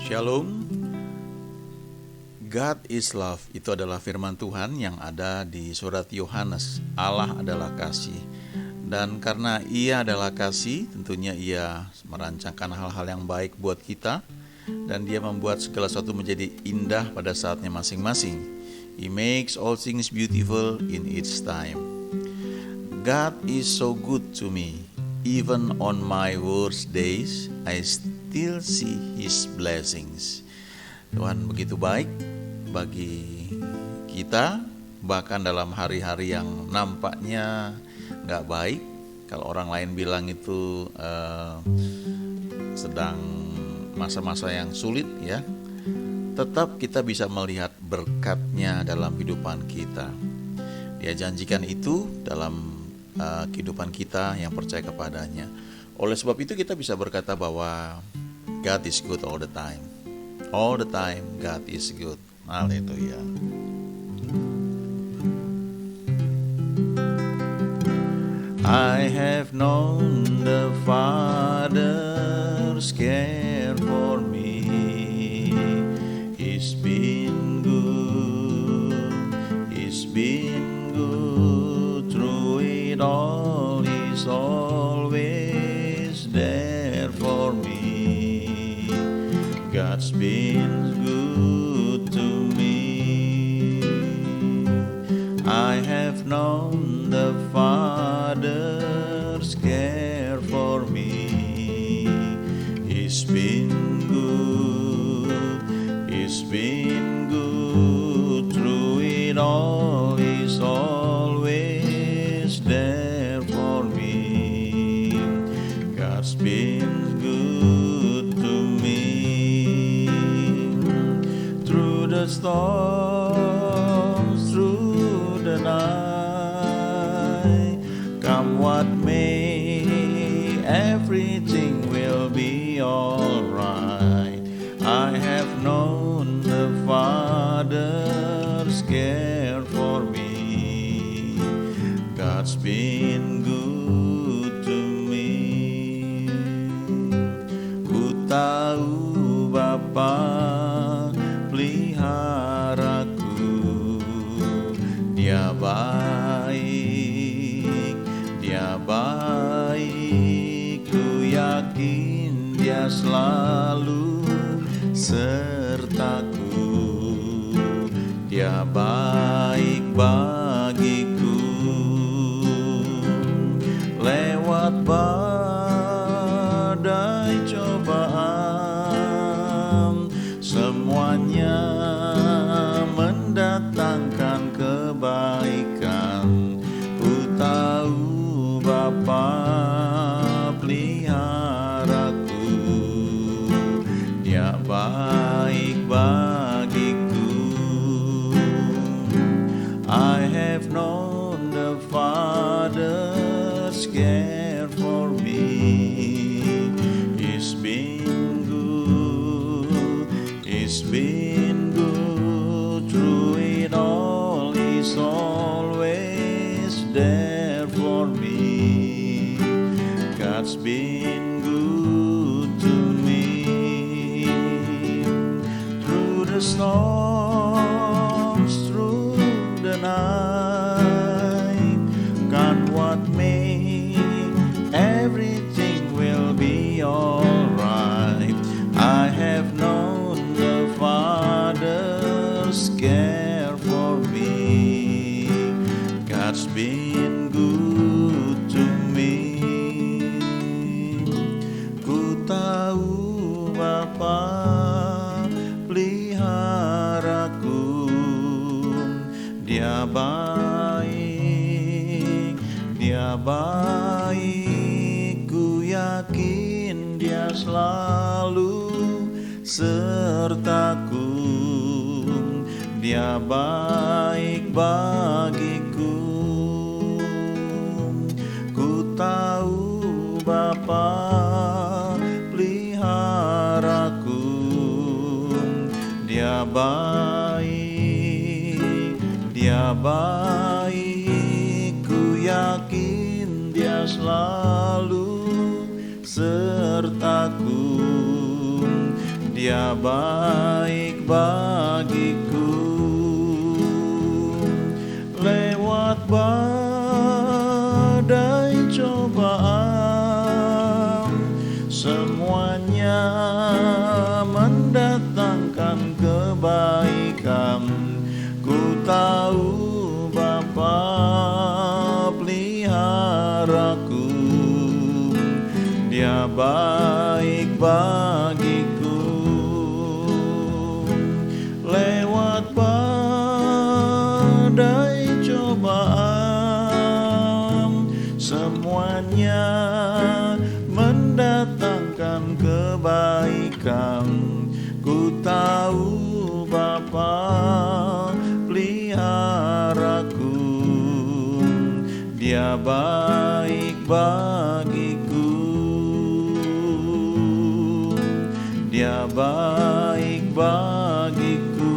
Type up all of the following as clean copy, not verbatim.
Shalom. God is love, itu adalah firman Tuhan yang ada di surat Yohanes. Allah adalah kasih. Dan karena Ia adalah kasih, tentunya Ia merancangkan hal-hal yang baik buat kita, dan Dia membuat segala sesuatu menjadi indah pada saatnya masing-masing. He makes all things beautiful in its time. God is so good to me. Even on my worst days, I still see His blessings. Tuhan begitu baik bagi kita, bahkan dalam hari-hari yang nampaknya gak baik. Kalau orang lain bilang itu sedang masa-masa yang sulit ya, tetap kita bisa melihat berkat-Nya dalam kehidupan kita. Dia janjikan itu dalam kehidupan kita yang percaya kepadanya. Oleh sebab itu kita bisa berkata bahwa God is good all the time. All the time God is good. Haleluya. I have known the Father's care for me. He's been good. He's been good through it all. He's always there for me. God's been good to me. I have known the Father's care for me. He's been good. He's been good through it all. He's always there for me. God's been good to me. Through the storms, through the night, come what may, everything will be alright. I have known the Father's care for me. God's been good to me. Ku tahu Bapa peliharaku, Dia baik, Dia baik. Ku yakin Dia selalu sertaku. Dia baik bagiku. Lewat badai cobaan, semuanya mendatangkan kebaikan. Ku tahu Bapa peliharaku, Dia baik bagiku. I have known the Father's care for me. He's been good. He's been good through it all. He's always there for me. God's been good to me. Through the storms, through the night, God what may, everything will be alright. I have known the Father's care for me. God's been good to me. Ku tahu Bapa peliharaku, Dia baik, Dia baik. Ku yakin Dia selalu sertaku. Dia baik bagiku. Ku tahu Bapa peliharaku, Dia baik, Dia baik. Ku yakin Dia selalu sertaku. Dia baik bagiku. Lewat badai cobaan, semuanya mendatangkan kebaikan. Ku tahu Bapa peliharaku, Dia baik bagiku. Lewat badai cobaan, semuanya mendatangkan kebaikan. Ku tahu Bapa peliharaku, Dia baik bagiku. Dia baik bagiku.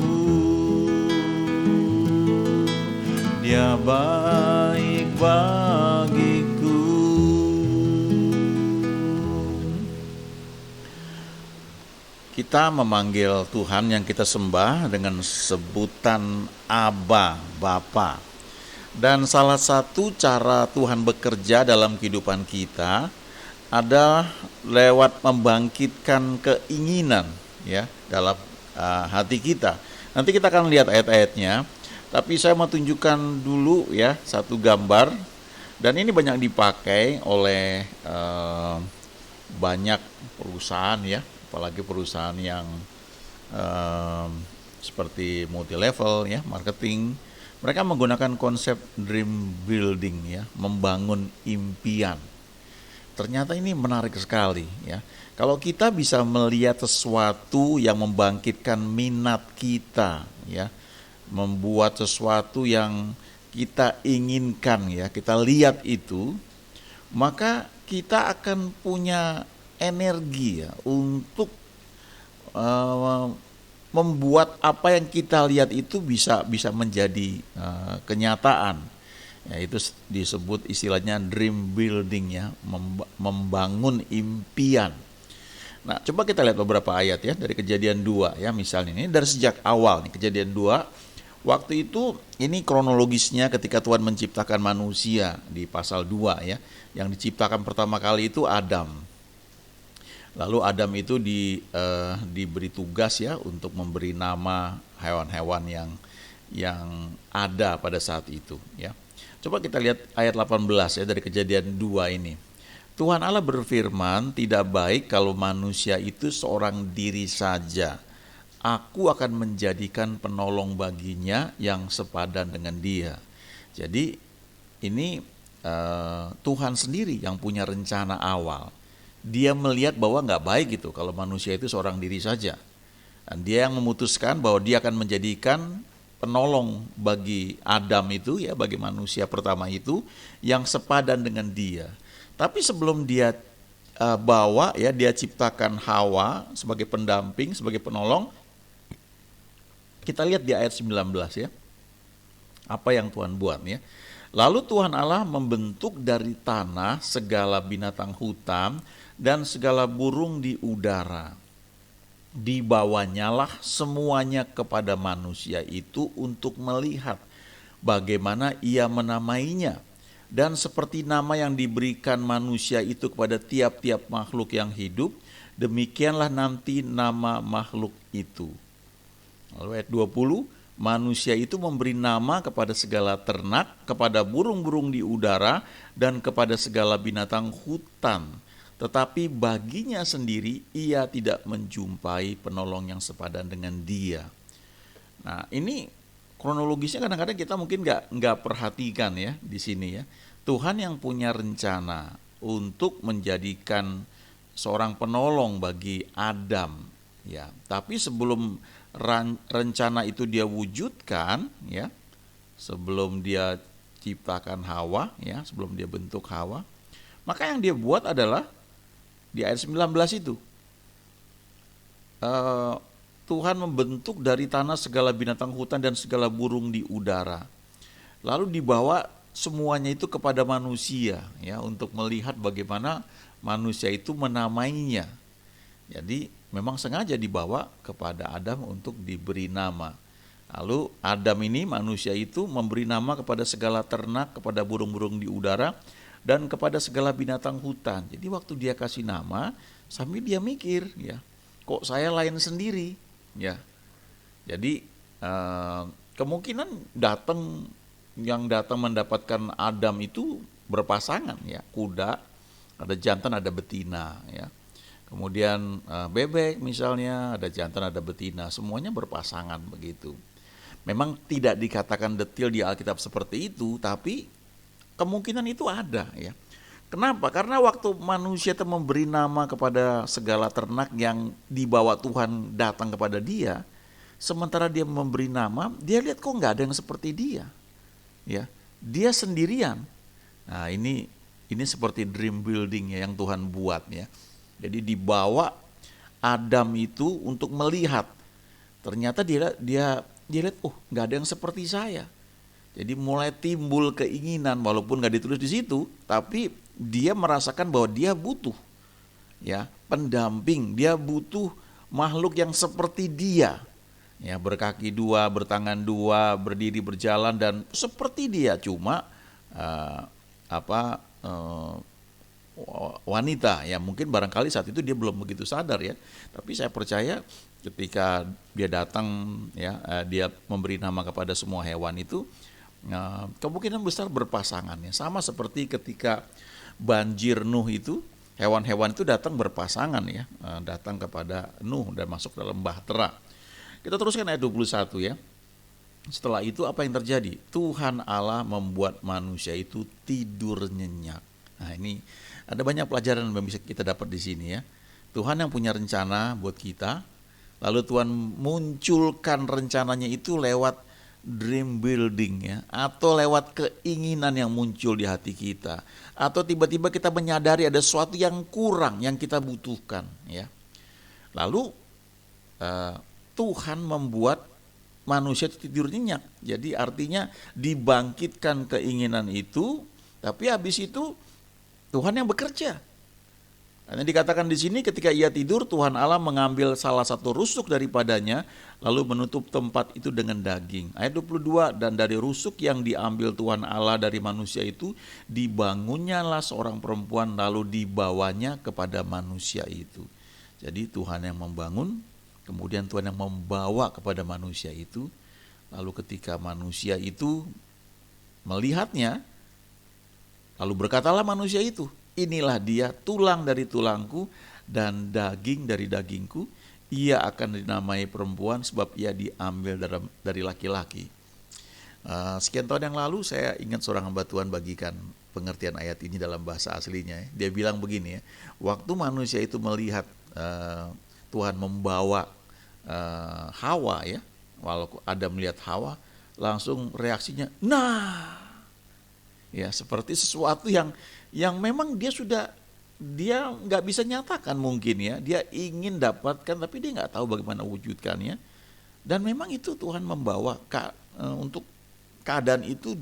Dia baik bagiku. Kita memanggil Tuhan yang kita sembah dengan sebutan Aba, Bapa. Dan salah satu cara Tuhan bekerja dalam kehidupan kita adalah lewat membangkitkan keinginan ya dalam hati kita. Nanti kita akan lihat ayat-ayatnya, tapi saya mau tunjukkan dulu ya satu gambar, dan ini banyak dipakai oleh banyak perusahaan ya, apalagi perusahaan yang seperti multi level ya, marketing. Mereka menggunakan konsep dream building ya, membangun impian. Ternyata ini menarik sekali ya. Kalau kita bisa melihat sesuatu yang membangkitkan minat kita ya, membuat sesuatu yang kita inginkan ya, kita lihat itu, maka kita akan punya energi ya untuk membuat apa yang kita lihat itu bisa menjadi kenyataan. Ya, itu disebut istilahnya dream building ya, membangun impian. Nah, coba kita lihat beberapa ayat ya dari Kejadian 2 ya, misalnya ini dari sejak awal nih, Kejadian 2. Waktu itu ini kronologisnya ketika Tuhan menciptakan manusia di pasal 2 ya. Yang diciptakan pertama kali itu Adam. Lalu Adam itu diberi tugas ya untuk memberi nama hewan-hewan yang ada pada saat itu ya. Coba kita lihat ayat 18 ya dari Kejadian 2 ini. Tuhan Allah berfirman, tidak baik kalau manusia itu seorang diri saja. Aku akan menjadikan penolong baginya yang sepadan dengan dia. Jadi ini Tuhan sendiri yang punya rencana awal. Dia melihat bahwa nggak baik gitu kalau manusia itu seorang diri saja. Dan dia yang memutuskan bahwa dia akan menjadikan penolong bagi Adam itu ya, bagi manusia pertama itu yang sepadan dengan dia. Tapi sebelum dia bawa ya, dia ciptakan Hawa sebagai pendamping, sebagai penolong. Kita lihat di ayat 19 ya. Apa yang Tuhan buat ya. Lalu Tuhan Allah membentuk dari tanah segala binatang hutan dan segala burung di udara. Dibawanyalah semuanya kepada manusia itu untuk melihat bagaimana ia menamainya. Dan seperti nama yang diberikan manusia itu kepada tiap-tiap makhluk yang hidup, demikianlah nanti nama makhluk itu. Lalu ayat 20, manusia itu memberi nama kepada segala ternak, kepada burung-burung di udara, dan kepada segala binatang hutan. Tetapi baginya sendiri ia tidak menjumpai penolong yang sepadan dengan dia. Nah, ini kronologisnya kadang-kadang kita mungkin nggak perhatikan ya di sini ya. Tuhan yang punya rencana untuk menjadikan seorang penolong bagi Adam ya. Tapi sebelum rencana itu dia wujudkan ya, sebelum dia ciptakan Hawa ya, sebelum dia bentuk Hawa, maka yang dia buat adalah di ayat 19 itu Tuhan membentuk dari tanah segala binatang hutan dan segala burung di udara. Lalu dibawa semuanya itu kepada manusia ya, untuk melihat bagaimana manusia itu menamainya. Jadi memang sengaja dibawa kepada Adam untuk diberi nama. Lalu Adam ini, manusia itu, memberi nama kepada segala ternak, kepada burung-burung di udara, dan kepada segala binatang hutan. Jadi waktu dia kasih nama, sambil dia mikir, ya, kok saya lain sendiri, ya. Jadi kemungkinan yang datang mendapatkan Adam itu berpasangan, ya, kuda, ada jantan ada betina, ya. Kemudian bebek misalnya, ada jantan ada betina, semuanya berpasangan begitu. Memang tidak dikatakan detail di Alkitab seperti itu, tapi kemungkinan itu ada, ya. Kenapa? Karena waktu manusia itu memberi nama kepada segala ternak yang dibawa Tuhan datang kepada dia, sementara dia memberi nama, dia lihat kok nggak ada yang seperti dia, ya. Dia sendirian. Nah, ini seperti dream building, ya, yang Tuhan buat, ya. Jadi dibawa Adam itu untuk melihat. Ternyata dia lihat, oh, nggak ada yang seperti saya. Jadi mulai timbul keinginan, walaupun nggak ditulis di situ, tapi dia merasakan bahwa dia butuh, ya, pendamping. Dia butuh makhluk yang seperti dia, ya, berkaki dua, bertangan dua, berdiri berjalan dan seperti dia, cuma wanita, ya. Mungkin barangkali saat itu dia belum begitu sadar, ya, tapi saya percaya ketika dia datang, ya, dia memberi nama kepada semua hewan itu, kemungkinan besar berpasangan, ya. Sama seperti ketika banjir Nuh itu, hewan-hewan itu datang berpasangan, ya, datang kepada Nuh dan masuk dalam bahtera. Kita teruskan ayat 21, ya. Setelah itu apa yang terjadi? Tuhan Allah membuat manusia itu tidur nyenyak. Nah, ini ada banyak pelajaran yang bisa kita dapat di sini, ya. Tuhan yang punya rencana buat kita, lalu Tuhan munculkan rencananya itu lewat dream building, ya, atau lewat keinginan yang muncul di hati kita, atau tiba-tiba kita menyadari ada sesuatu yang kurang yang kita butuhkan, ya. Lalu Tuhan membuat manusia tidur nyenyak. Jadi artinya dibangkitkan keinginan itu, tapi habis itu Tuhan yang bekerja. Karena dikatakan di sini ketika ia tidur, Tuhan Allah mengambil salah satu rusuk daripadanya, lalu menutup tempat itu dengan daging. Ayat 22, dan dari rusuk yang diambil Tuhan Allah dari manusia itu, dibangunnyalah seorang perempuan, lalu dibawanya kepada manusia itu. Jadi Tuhan yang membangun, kemudian Tuhan yang membawa kepada manusia itu, lalu ketika manusia itu melihatnya, lalu berkatalah manusia itu, inilah dia, tulang dari tulangku dan daging dari dagingku, ia akan dinamai perempuan sebab ia diambil dari laki-laki. Sekian tahun yang lalu saya ingat seorang hamba Tuhan bagikan pengertian ayat ini dalam bahasa aslinya. Dia bilang begini, ya, waktu manusia itu melihat Tuhan membawa Hawa, ya, walau Adam melihat Hawa, langsung reaksinya, nah, ya, seperti sesuatu yang memang dia nggak bisa nyatakan mungkin, ya, dia ingin dapatkan tapi dia nggak tahu bagaimana wujudkannya, dan memang itu Tuhan membawa untuk keadaan itu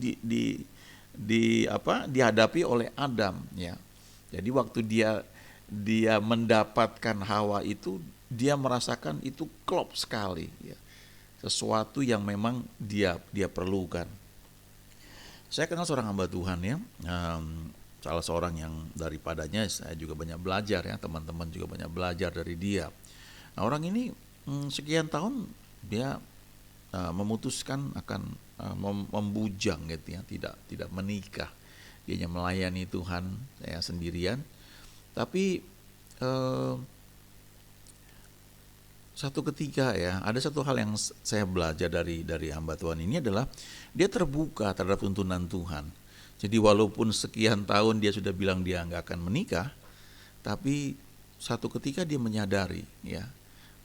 dihadapi oleh Adam, ya. Jadi waktu dia mendapatkan Hawa itu, dia merasakan itu klop sekali, ya, sesuatu yang memang dia perlukan. Saya kenal seorang hamba Tuhan, ya, salah seorang yang daripadanya saya juga banyak belajar, ya, teman-teman juga banyak belajar dari dia. Nah, orang ini sekian tahun dia memutuskan akan membujang, gitu, ya, tidak menikah. Dia hanya melayani Tuhan, saya sendirian. Tapi satu ketika, ya, ada satu hal yang saya belajar dari hamba Tuhan ini adalah dia terbuka terhadap tuntunan Tuhan. Jadi walaupun sekian tahun dia sudah bilang dia nggak akan menikah, tapi satu ketika dia menyadari, ya,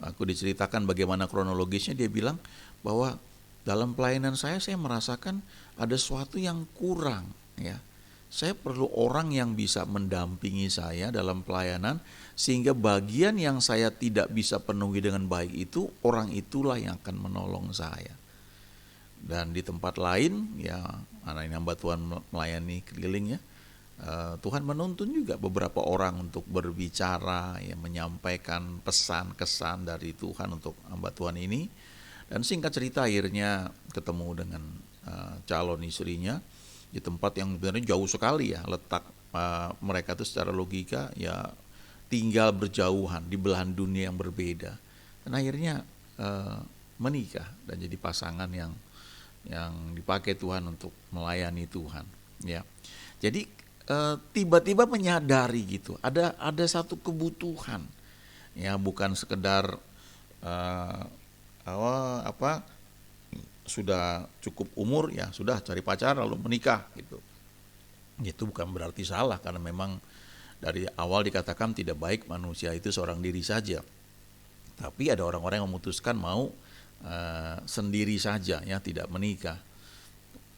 aku diceritakan bagaimana kronologisnya, dia bilang bahwa dalam pelayanan saya merasakan ada sesuatu yang kurang, ya. Saya perlu orang yang bisa mendampingi saya dalam pelayanan, sehingga bagian yang saya tidak bisa penuhi dengan baik itu, orang itulah yang akan menolong saya. Dan di tempat lain, ya, anak ini hamba Tuhan melayani keliling, ya, Tuhan menuntun juga beberapa orang untuk berbicara, ya, menyampaikan pesan kesan dari Tuhan untuk hamba Tuhan ini. Dan singkat cerita akhirnya ketemu dengan calon istrinya di tempat yang sebenarnya jauh sekali, ya, letak mereka itu secara logika ya tinggal berjauhan di belahan dunia yang berbeda. Dan akhirnya menikah dan jadi pasangan yang dipakai Tuhan untuk melayani Tuhan, ya. Jadi tiba-tiba menyadari gitu, ada satu kebutuhan, ya, bukan sekedar sudah cukup umur, ya sudah cari pacar lalu menikah gitu. Itu bukan berarti salah, karena memang dari awal dikatakan tidak baik manusia itu seorang diri saja. Tapi ada orang-orang yang memutuskan mau sendiri saja, ya, tidak menikah.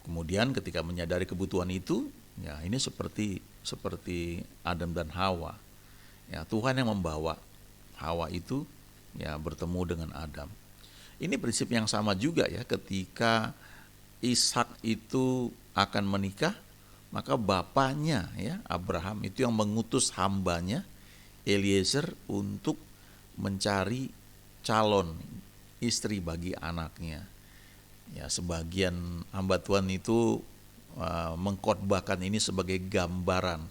Kemudian ketika menyadari kebutuhan itu, ya ini seperti Adam dan Hawa. Ya, Tuhan yang membawa Hawa itu, ya, bertemu dengan Adam. Ini prinsip yang sama juga, ya, ketika Ishak itu akan menikah, maka bapaknya, ya, Abraham itu yang mengutus hambanya Eliezer untuk mencari calon istri bagi anaknya. Ya, sebagian hamba Tuhan itu mengkhotbahkan ini sebagai gambaran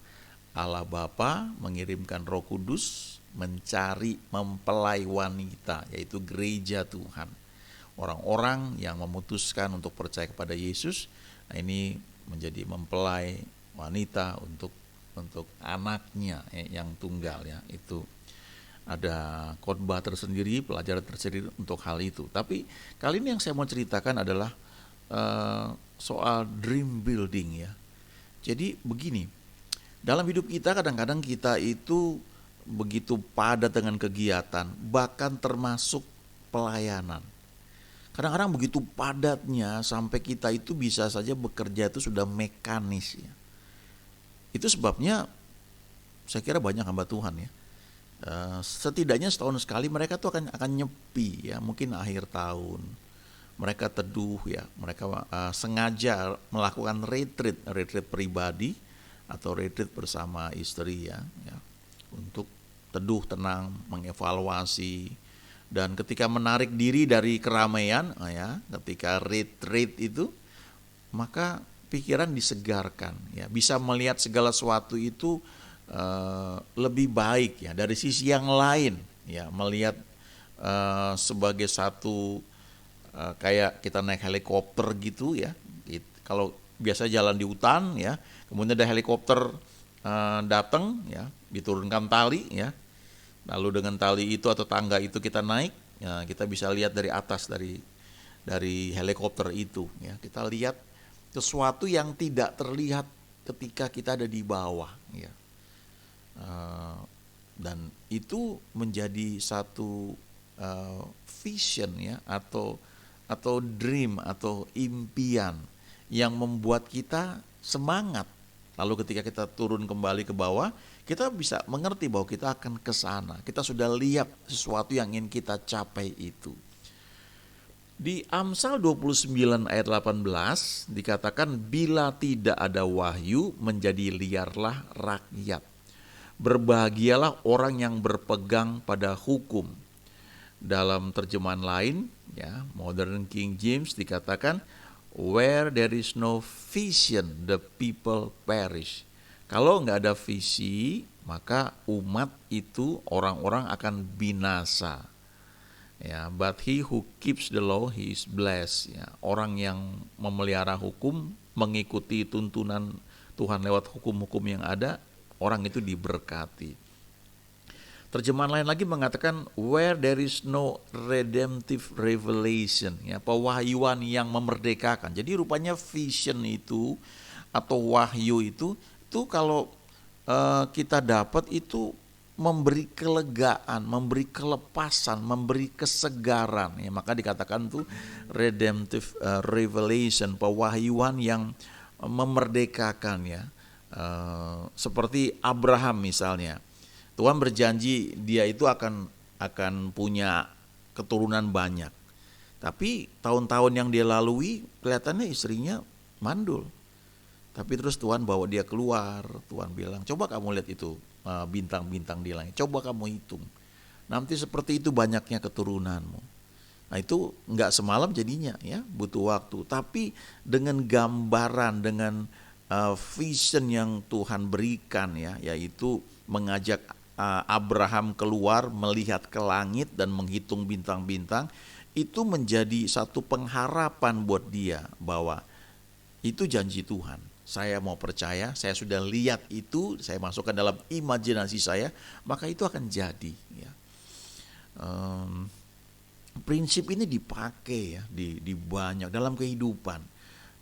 Allah Bapa mengirimkan Roh Kudus mencari mempelai wanita, yaitu gereja Tuhan. Orang-orang yang memutuskan untuk percaya kepada Yesus, nah ini menjadi mempelai wanita untuk anaknya yang tunggal, ya. Itu ada khotbah tersendiri, pelajaran tersendiri untuk hal itu. Tapi kali ini yang saya mau ceritakan adalah soal dream building, ya. Jadi begini, dalam hidup kita kadang-kadang kita itu begitu padat dengan kegiatan, bahkan termasuk pelayanan. Kadang-kadang begitu padatnya sampai kita itu bisa saja bekerja itu sudah mekanis, ya. Itu sebabnya saya kira banyak hamba Tuhan, ya, setidaknya setahun sekali mereka tuh akan nyepi, ya, mungkin akhir tahun mereka teduh, ya, mereka sengaja melakukan retreat pribadi atau retreat bersama istri, ya, untuk teduh tenang, mengevaluasi, dan ketika menarik diri dari keramaian, ya, ketika retreat itu maka pikiran disegarkan, ya, bisa melihat segala sesuatu itu lebih baik, ya, dari sisi yang lain, ya, melihat sebagai satu kayak kita naik helikopter gitu, ya. Kalau biasa jalan di hutan, ya, kemudian ada helikopter datang, ya, diturunkan tali, ya, lalu dengan tali itu atau tangga itu kita naik, ya, kita bisa lihat dari atas dari helikopter itu, ya, kita lihat sesuatu yang tidak terlihat ketika kita ada di bawah, ya. Dan itu menjadi satu vision, ya, atau dream atau impian yang membuat kita semangat. Lalu ketika kita turun kembali ke bawah, kita bisa mengerti bahwa kita akan ke sana. Kita sudah lihat sesuatu yang ingin kita capai itu. Di Amsal 29 ayat 18 dikatakan, bila tidak ada wahyu menjadi liarlah rakyat. Berbahagialah orang yang berpegang pada hukum. Dalam terjemahan lain, ya, Modern King James dikatakan, where there is no vision, the people perish. Kalau nggak ada visi, maka umat itu, orang-orang akan binasa. Ya, but he who keeps the law, he is blessed. Ya, orang yang memelihara hukum, mengikuti tuntunan Tuhan lewat hukum-hukum yang ada, orang itu diberkati. Terjemahan lain lagi mengatakan where there is no redemptive revelation, ya, pewahyuan yang memerdekakan. Jadi rupanya vision itu atau wahyu itu kalau kita dapat itu memberi kelegaan, memberi kelepasan, memberi kesegaran, ya, maka dikatakan tuh redemptive revelation, pewahyuan yang memerdekakan, ya. Seperti Abraham misalnya, Tuhan berjanji dia itu akan punya keturunan banyak. Tapi tahun-tahun yang dia lalui kelihatannya istrinya mandul. Tapi terus Tuhan bawa dia keluar, Tuhan bilang, coba kamu lihat itu bintang-bintang di langit, coba kamu hitung. Nanti seperti itu banyaknya keturunanmu. Nah itu nggak semalam jadinya ya, butuh waktu. Tapi dengan gambaran, dengan vision yang Tuhan berikan ya, yaitu mengajak Abraham keluar melihat ke langit dan menghitung bintang-bintang, itu menjadi satu pengharapan buat dia bahwa itu janji Tuhan. Saya mau percaya, saya sudah lihat itu, saya masukkan dalam imajinasi saya, maka itu akan jadi. Ya. Prinsip ini dipakai ya di banyak dalam kehidupan,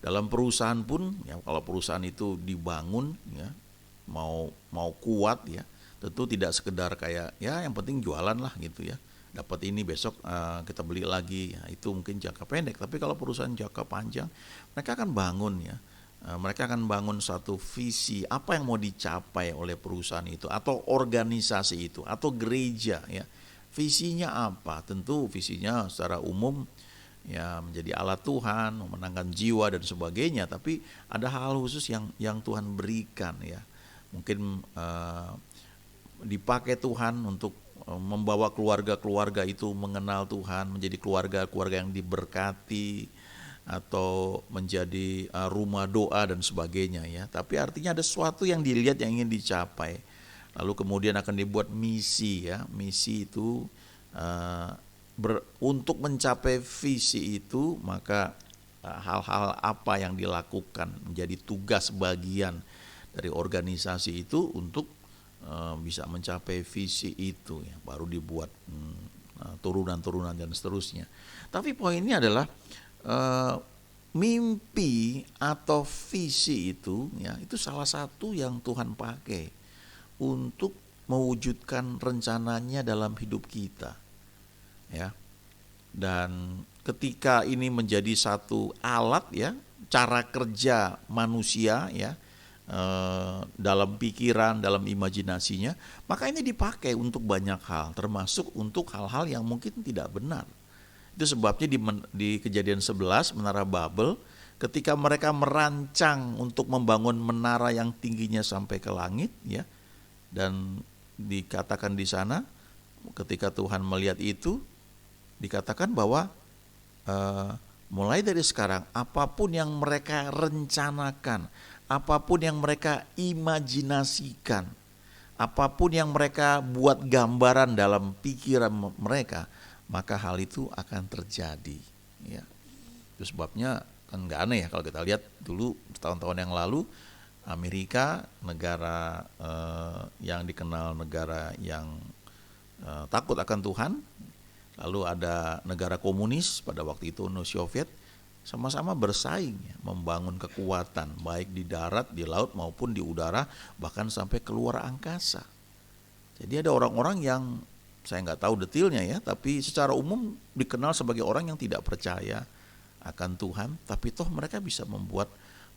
dalam perusahaan pun ya, kalau perusahaan itu dibangun ya mau kuat ya, tentu tidak sekedar kayak ya yang penting jualan lah gitu ya, dapat ini besok kita beli lagi ya, itu mungkin jangka pendek. Tapi kalau perusahaan jangka panjang, mereka akan bangun ya, mereka akan bangun satu visi apa yang mau dicapai oleh perusahaan itu atau organisasi itu atau gereja ya. Visinya apa? Tentu visinya secara umum ya menjadi alat Tuhan, memenangkan jiwa dan sebagainya. Tapi ada hal khusus yang Tuhan berikan ya. Mungkin dipakai Tuhan untuk membawa keluarga-keluarga itu mengenal Tuhan, menjadi keluarga-keluarga yang diberkati atau menjadi rumah doa dan sebagainya ya. Tapi artinya ada sesuatu yang dilihat yang ingin dicapai. Lalu kemudian akan dibuat misi ya. Misi itu untuk mencapai visi itu, maka hal-hal apa yang dilakukan menjadi tugas bagian dari organisasi itu untuk bisa mencapai visi itu ya. Baru dibuat turunan-turunan dan seterusnya. Tapi poinnya adalah mimpi atau visi itu ya, itu salah satu yang Tuhan pakai untuk mewujudkan rencananya dalam hidup kita ya. Dan ketika ini menjadi satu alat ya, cara kerja manusia ya, dalam pikiran, dalam imajinasinya, maka ini dipakai untuk banyak hal, termasuk untuk hal-hal yang mungkin tidak benar. Itu sebabnya di Kejadian 11 Menara Babel, ketika mereka merancang untuk membangun menara yang tingginya sampai ke langit ya, dan dikatakan di sana ketika Tuhan melihat itu, dikatakan bahwa mulai dari sekarang apapun yang mereka rencanakan, apapun yang mereka imajinasikan, apapun yang mereka buat gambaran dalam pikiran mereka, maka hal itu akan terjadi ya. Itu sebabnya kan nggak aneh ya kalau kita lihat dulu tahun-tahun yang lalu Amerika, negara yang dikenal negara yang takut akan Tuhan, lalu ada negara komunis pada waktu itu Uni Soviet, sama-sama bersaing ya, membangun kekuatan baik di darat, di laut maupun di udara, bahkan sampai keluar angkasa. Jadi ada orang-orang yang saya nggak tahu detailnya ya, tapi secara umum dikenal sebagai orang yang tidak percaya akan Tuhan, tapi toh mereka bisa membuat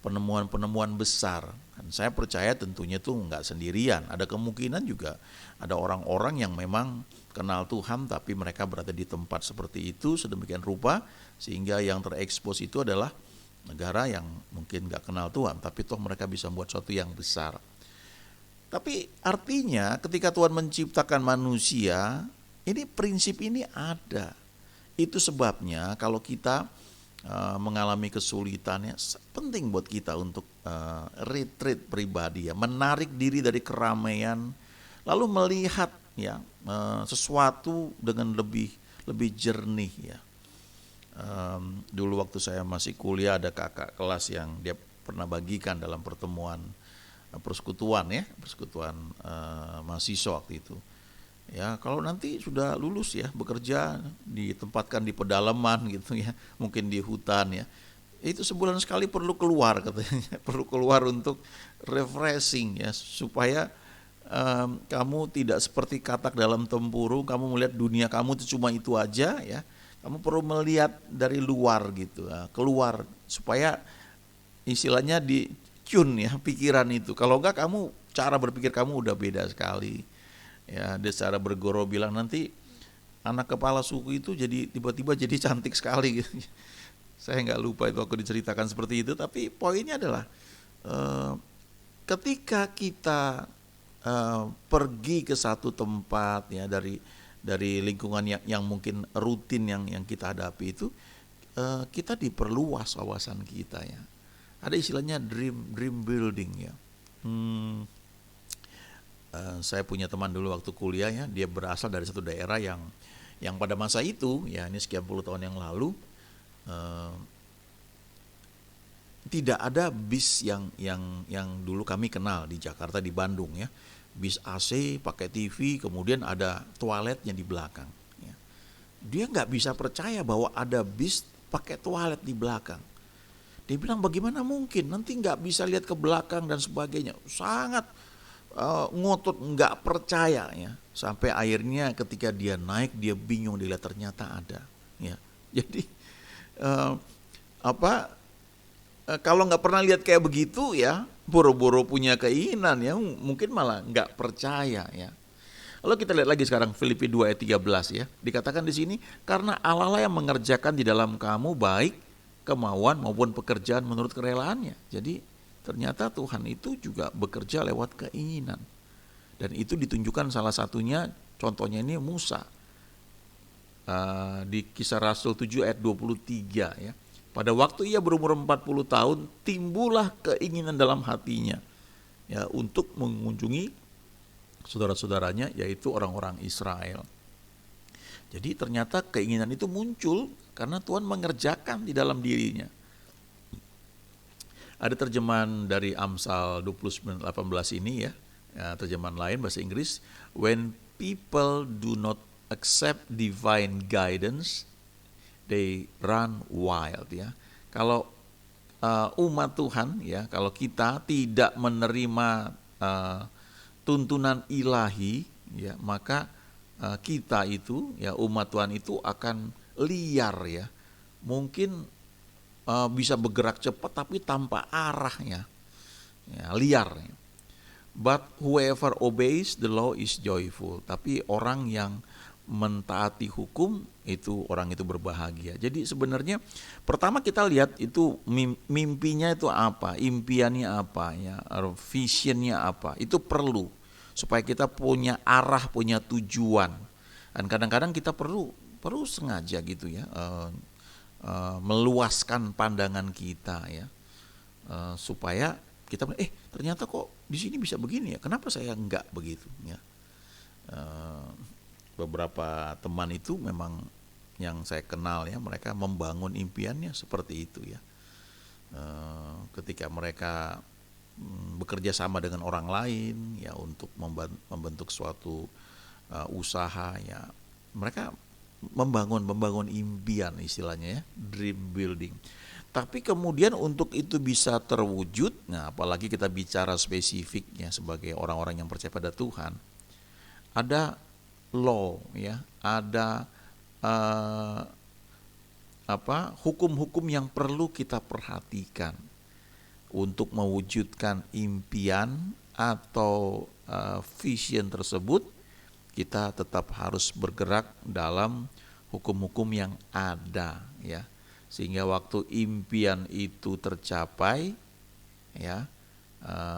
penemuan-penemuan besar. Dan saya percaya tentunya itu nggak sendirian. Ada kemungkinan juga ada orang-orang yang memang kenal Tuhan tapi mereka berada di tempat seperti itu sedemikian rupa sehingga yang terekspos itu adalah negara yang mungkin nggak kenal Tuhan, tapi toh mereka bisa membuat sesuatu yang besar. Tapi artinya ketika Tuhan menciptakan manusia, ini prinsip ini ada. Itu sebabnya kalau kita mengalami kesulitannya, penting buat kita untuk retreat pribadi ya, menarik diri dari keramaian, lalu melihat ya sesuatu dengan lebih jernih ya. Dulu waktu saya masih kuliah ada kakak kelas yang dia pernah bagikan dalam pertemuan persekutuan mahasiswa waktu itu. Ya, kalau nanti sudah lulus ya, bekerja ditempatkan di pedalaman gitu ya, mungkin di hutan ya. Itu sebulan sekali perlu keluar katanya, perlu keluar untuk refreshing ya, supaya kamu tidak seperti katak dalam tempurung, kamu melihat dunia kamu itu cuma itu aja ya. Kamu perlu melihat dari luar gitu, ya, keluar supaya istilahnya di tune ya pikiran itu. Kalau enggak kamu cara berpikir kamu udah beda sekali. Ya, dia secara bergurau bilang nanti anak kepala suku itu jadi tiba-tiba jadi cantik sekali gitu. Saya nggak lupa itu aku diceritakan seperti itu, tapi poinnya adalah Eh, Ketika kita pergi ke satu tempat ya, dari lingkungan yang mungkin rutin yang kita hadapi itu, kita diperluas wawasan kita ya. Ada istilahnya dream building ya. Saya punya teman dulu waktu kuliah ya, dia berasal dari satu daerah yang pada masa itu ya, ini sekian puluh tahun yang lalu, eh, tidak ada bis yang dulu kami kenal di Jakarta, di Bandung ya. Bis AC pakai TV, kemudian ada toiletnya di belakang ya. Dia nggak bisa percaya bahwa ada bis pakai toilet di belakang. Dia bilang bagaimana mungkin, nanti nggak bisa lihat ke belakang dan sebagainya. Sangat ngotot, nggak percaya ya. Sampai akhirnya ketika dia naik, dia bingung, dilihat ternyata ada ya. Jadi eh, apa kalau nggak pernah lihat kayak begitu ya, boro-boro punya keinginan ya, mungkin malah nggak percaya ya. Lalu kita lihat lagi sekarang Filipi 2 ayat 13 ya. Dikatakan di sini, karena Allah lah yang mengerjakan di dalam kamu baik kemauan maupun pekerjaan menurut kerelaannya. Jadi ternyata Tuhan itu juga bekerja lewat keinginan. Dan itu ditunjukkan salah satunya, contohnya ini Musa. Di Kisah Rasul 7 ayat 23 ya. Pada waktu ia berumur 40 tahun, timbullah keinginan dalam hatinya ya untuk mengunjungi saudara-saudaranya, yaitu orang-orang Israel. Jadi ternyata keinginan itu muncul karena Tuhan mengerjakan di dalam dirinya. Ada terjemahan dari Amsal 29:18 ini ya, terjemahan lain bahasa Inggris, when people do not accept divine guidance, they run wild ya. Kalau umat Tuhan ya, kalau kita tidak menerima tuntunan ilahi ya, maka kita itu ya, umat Tuhan itu akan liar ya. Mungkin bisa bergerak cepat tapi tanpa arahnya ya, liar ya. But whoever obeys the law is joyful. Tapi orang yang mentaati hukum itu, orang itu berbahagia. Jadi sebenarnya pertama kita lihat itu mimpinya itu apa, impiannya apa ya, visionnya apa. Itu perlu supaya kita punya arah, punya tujuan. Dan kadang-kadang kita perlu sengaja gitu ya, meluaskan pandangan kita ya, supaya kita ternyata kok di sini bisa begini ya, kenapa saya enggak begitu ya. Beberapa teman itu memang yang saya kenal ya, mereka membangun impiannya seperti itu ya. Ketika mereka bekerja sama dengan orang lain ya untuk membentuk suatu usaha ya, mereka membangun impian istilahnya ya, dream building. Tapi kemudian untuk itu bisa terwujud, nah apalagi kita bicara spesifiknya sebagai orang-orang yang percaya pada Tuhan, ada law ya, ada hukum-hukum yang perlu kita perhatikan untuk mewujudkan impian atau vision tersebut. Kita tetap harus bergerak dalam hukum-hukum yang ada ya, sehingga waktu impian itu tercapai ya,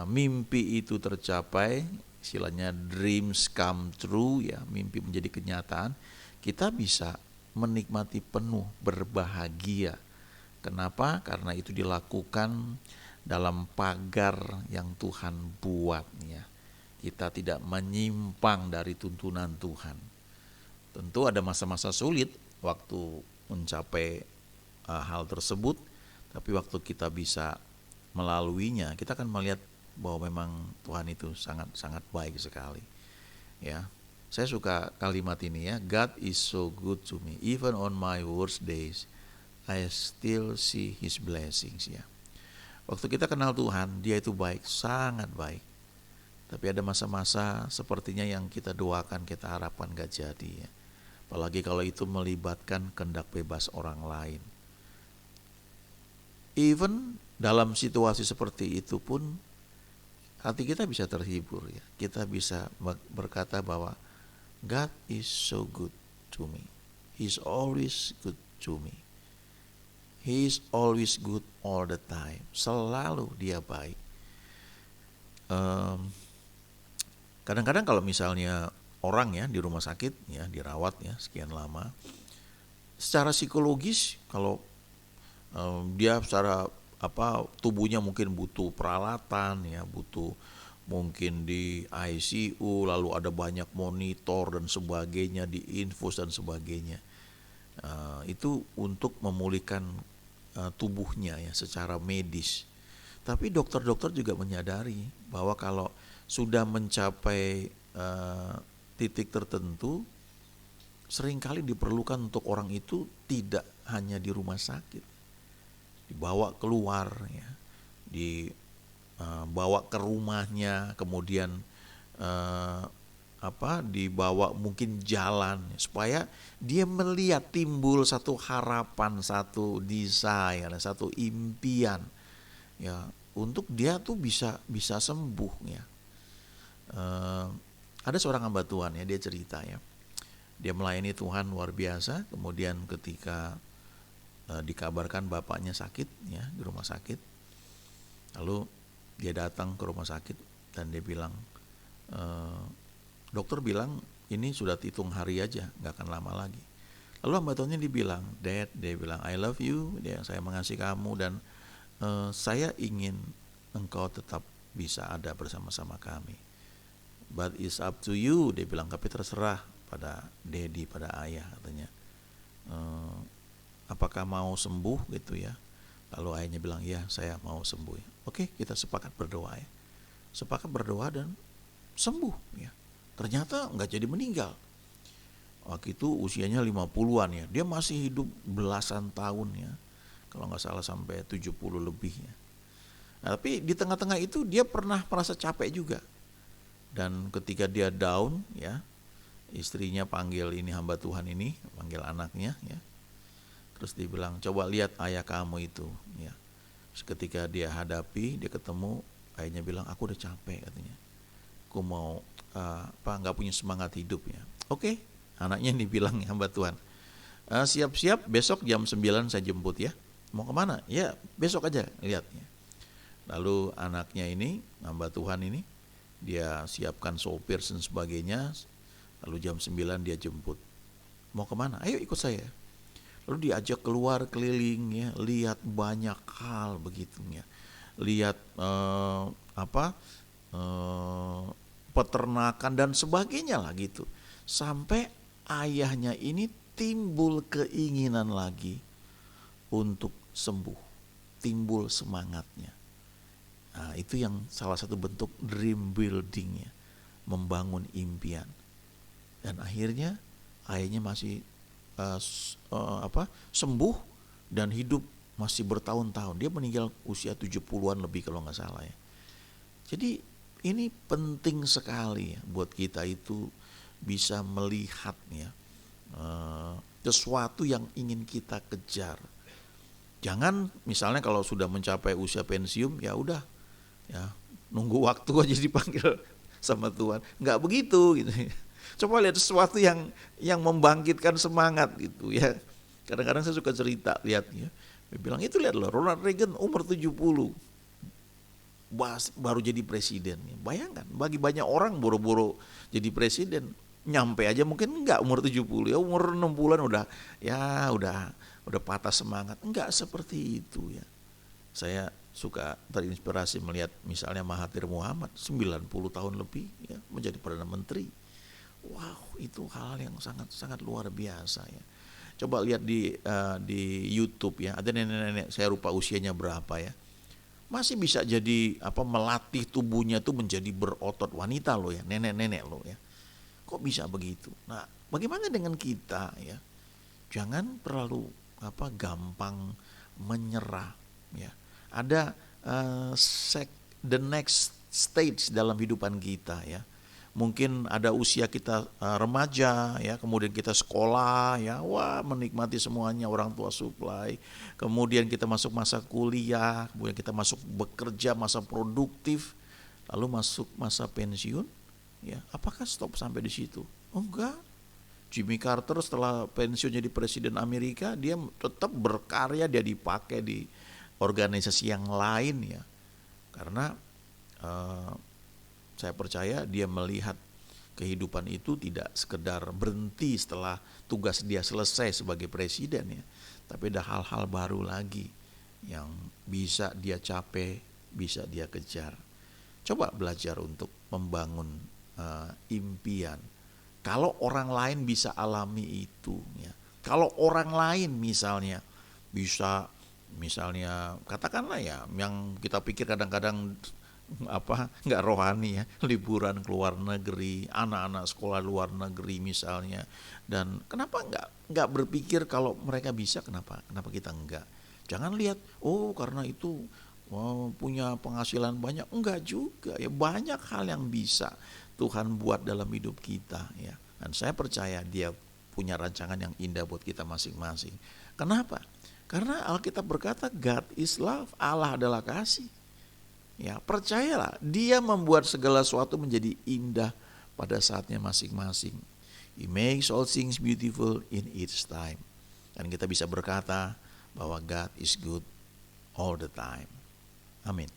mimpi itu tercapai, istilahnya dreams come true ya, mimpi menjadi kenyataan, kita bisa menikmati penuh, berbahagia. Kenapa? Karena itu dilakukan dalam pagar yang Tuhan buat ya. Kita tidak menyimpang dari tuntunan Tuhan. Tentu ada masa-masa sulit waktu mencapai hal tersebut, tapi waktu kita bisa melaluinya, kita akan melihat bahwa memang Tuhan itu sangat-sangat baik sekali. Ya, saya suka kalimat ini ya, God is so good to me, even on my worst days, I still see His blessings ya. Waktu kita kenal Tuhan, Dia itu baik, sangat baik. Tapi ada masa-masa sepertinya yang kita doakan, kita harapkan gak jadi ya. Apalagi kalau itu melibatkan kehendak bebas orang lain. Even dalam situasi seperti itu pun hati kita bisa terhibur ya. Kita bisa berkata bahwa God is so good to me. He's always good to me. He is always good all the time. Selalu Dia baik. Em, Kadang-kadang kalau misalnya orang ya di rumah sakit ya dirawat ya sekian lama, secara psikologis kalau dia secara tubuhnya mungkin butuh peralatan ya, butuh mungkin di ICU, lalu ada banyak monitor dan sebagainya, di infus dan sebagainya. Itu untuk memulihkan tubuhnya ya secara medis. Tapi dokter-dokter juga menyadari bahwa kalau sudah mencapai titik tertentu, seringkali diperlukan untuk orang itu tidak hanya di rumah sakit, dibawa keluar ya, dibawa ke rumahnya, kemudian eh, dibawa mungkin jalan supaya dia melihat timbul satu harapan, satu desire, satu impian ya untuk dia tuh bisa bisa sembuh ya. Eh, ada seorang hamba Tuhan ya, dia cerita ya, dia melayani Tuhan luar biasa, kemudian ketika dikabarkan bapaknya sakit ya di rumah sakit, lalu dia datang ke rumah sakit dan dia bilang, eh, dokter bilang ini sudah hitung hari aja, nggak akan lama lagi. Lalu hamba Tuhannya dibilang, Dad, dia bilang I love you, dia saya mengasihi kamu dan saya ingin engkau tetap bisa ada bersama-sama kami. But it's up to you, dia bilang, tapi terserah pada Daddy, pada ayah katanya. Eh, Apakah mau sembuh gitu ya? Lalu ayahnya bilang, ya saya mau sembuh ya. Oke, kita sepakat berdoa ya. Sepakat berdoa dan sembuh ya. Ternyata nggak jadi meninggal. Waktu itu usianya 50-an ya. Dia masih hidup belasan tahun ya. Kalau nggak salah sampai 70 lebih ya. Nah, tapi di tengah-tengah itu dia pernah merasa capek juga. Dan ketika dia down ya, istrinya panggil ini hamba Tuhan ini, panggil anaknya ya. Terus dia bilang, coba lihat ayah kamu itu ya. Terus ketika dia hadapi, dia ketemu, ayahnya bilang, aku udah capek katanya. Aku mau nggak punya semangat hidup ya. Oke, anaknya dibilang ya hamba Tuhan, siap-siap besok jam 9 saya jemput ya. Mau kemana? Ya besok aja lihat ya. Lalu anaknya ini, hamba Tuhan ini, dia siapkan sopir dan sebagainya. Lalu jam 9 dia jemput. Mau kemana? Ayo ikut saya. Lalu diajak keluar keliling ya, lihat banyak hal begitu ya. Lihat peternakan dan sebagainya lah gitu. Sampai ayahnya ini timbul keinginan lagi untuk sembuh, timbul semangatnya. Nah, itu yang salah satu bentuk dream building ya, membangun impian. Dan akhirnya ayahnya masih sembuh dan hidup masih bertahun-tahun. Dia meninggal usia 70-an lebih kalau nggak salah ya. Jadi ini penting sekali ya buat kita itu bisa melihat ya sesuatu yang ingin kita kejar. Jangan misalnya kalau sudah mencapai usia pensiun ya udah ya nunggu waktu aja dipanggil sama Tuhan. Nggak begitu gitu. Coba lihat sesuatu yang membangkitkan semangat gitu ya. Kadang-kadang saya suka cerita lihat ya. Dia bilang itu lihat loh, Ronald Reagan umur 70 baru jadi presiden. Bayangkan bagi banyak orang boro-boro jadi presiden, nyampe aja mungkin enggak umur 70 ya, umur 60-an udah patah semangat. Enggak seperti itu ya. Saya suka terinspirasi melihat misalnya Mahathir Muhammad 90 tahun lebih ya menjadi Perdana Menteri. Wow, itu hal yang sangat luar biasa ya. Coba lihat di YouTube ya, ada nenek-nenek, saya lupa usianya berapa ya. Masih bisa jadi melatih tubuhnya tuh menjadi berotot, wanita loh ya, nenek-nenek loh ya. Kok bisa begitu? Nah, bagaimana dengan kita ya? Jangan terlalu gampang menyerah ya. Ada the next stage dalam kehidupan kita ya. Mungkin ada usia kita remaja ya, kemudian kita sekolah ya, wah menikmati semuanya, orang tua supply. Kemudian kita masuk masa kuliah, kemudian kita masuk bekerja, masa produktif, lalu masuk masa pensiun ya. Apakah stop sampai di situ? Oh, enggak. Jimmy Carter setelah pensiun jadi presiden Amerika, dia tetap berkarya, dia dipakai di organisasi yang lain ya. Karena saya percaya dia melihat kehidupan itu tidak sekedar berhenti setelah tugas dia selesai sebagai presiden ya, tapi ada hal-hal baru lagi yang bisa dia capai, bisa dia kejar. Coba belajar untuk membangun impian. Kalau orang lain bisa alami itu ya. Kalau orang lain misalnya bisa, misalnya katakanlah ya, yang kita pikir kadang-kadang nggak rohani ya, liburan ke luar negeri, anak-anak sekolah luar negeri misalnya, dan kenapa nggak berpikir kalau mereka bisa, kenapa kita enggak? Jangan lihat karena itu punya penghasilan banyak, enggak juga ya, banyak hal yang bisa Tuhan buat dalam hidup kita ya, dan saya percaya dia punya rancangan yang indah buat kita masing-masing. Kenapa? Karena Alkitab berkata God is love, Allah adalah kasih. Ya, percayalah, dia membuat segala sesuatu menjadi indah pada saatnya masing-masing. He makes all things beautiful in its time. Dan kita bisa berkata bahwa God is good all the time. Amin.